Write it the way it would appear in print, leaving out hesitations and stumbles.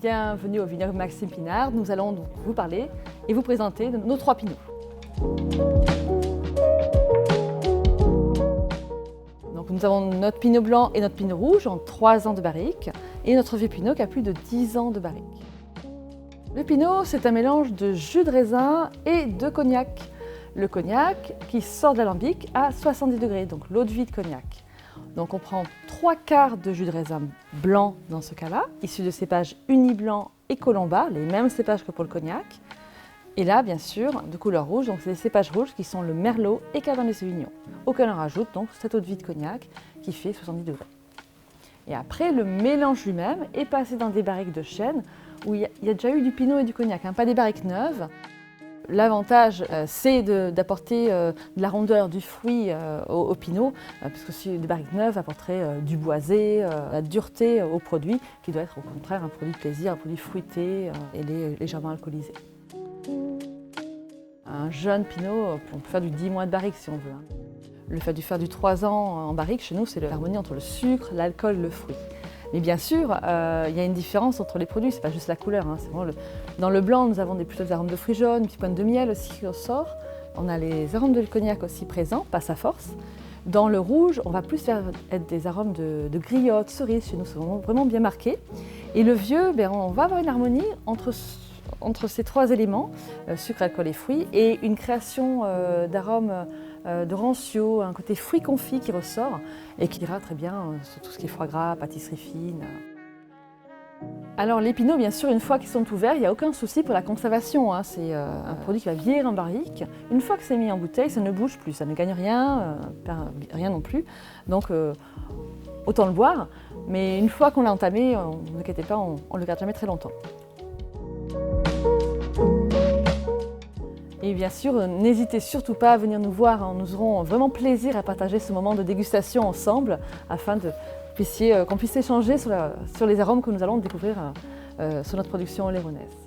Bienvenue au vignoble Maxime Pinard. Nous allons donc vous parler et vous présenter nos 3 pinots. Donc nous avons notre pinot blanc et notre pinot rouge en 3 ans de barrique et notre vieux pinot qui a plus de 10 ans de barrique. Le pinot, c'est un mélange de jus de raisin et de cognac. Le cognac qui sort de l'alambic à 70 degrés, donc l'eau de vie de cognac. Donc on prend 3/4 de jus de raisin blanc dans ce cas-là, issu de cépages Uni-Blanc et Colomba, les mêmes cépages que pour le cognac. Et là, bien sûr, de couleur rouge, donc c'est des cépages rouges qui sont le Merlot et Cabernet Sauvignon, auquel on rajoute donc cette eau de vie de cognac qui fait 70 degrés. Et après, le mélange lui-même est passé dans des barriques de chêne où il y a déjà eu du pinot et du cognac, pas des barriques neuves. L'avantage, c'est d'apporter de la rondeur du fruit au pinot, puisque si des barriques neuves apporteraient du boisé, la dureté au produit, qui doit être au contraire un produit de plaisir, un produit fruité et légèrement alcoolisé. Un jeune pinot, on peut faire du 10 mois de barrique si on veut. Le fait de faire du 3 ans en barrique, chez nous, c'est l'harmonie entre le sucre, l'alcool et le fruit. Mais bien sûr, il y a une différence entre les produits, c'est pas juste la couleur. C'est vraiment dans le blanc, nous avons plutôt des arômes de fruits jaunes, une petite pointe de miel aussi qui ressort. On a les arômes de cognac aussi présents, pas sa force. Dans le rouge, on va plus faire être des arômes de griotte, cerise, chez nous, c'est vraiment bien marqué. Et le vieux, on va avoir une harmonie entre ces 3 éléments, sucre, alcool et fruits, et une création d'arômes de rancio, un côté fruit confit qui ressort et qui ira très bien sur tout ce qui est foie gras, pâtisserie fine. Alors les pinots, bien sûr, une fois qu'ils sont ouverts, il n'y a aucun souci pour la conservation. C'est un produit qui va vieillir en barrique. Une fois que c'est mis en bouteille, ça ne bouge plus, ça ne gagne rien, rien non plus. Donc autant le boire, mais une fois qu'on l'a entamé, ne vous inquiétez pas, on ne le garde jamais très longtemps. Et bien sûr, n'hésitez surtout pas à venir nous voir, nous aurons vraiment plaisir à partager ce moment de dégustation ensemble afin qu'on puisse échanger sur les arômes que nous allons découvrir sur notre production oléronaise.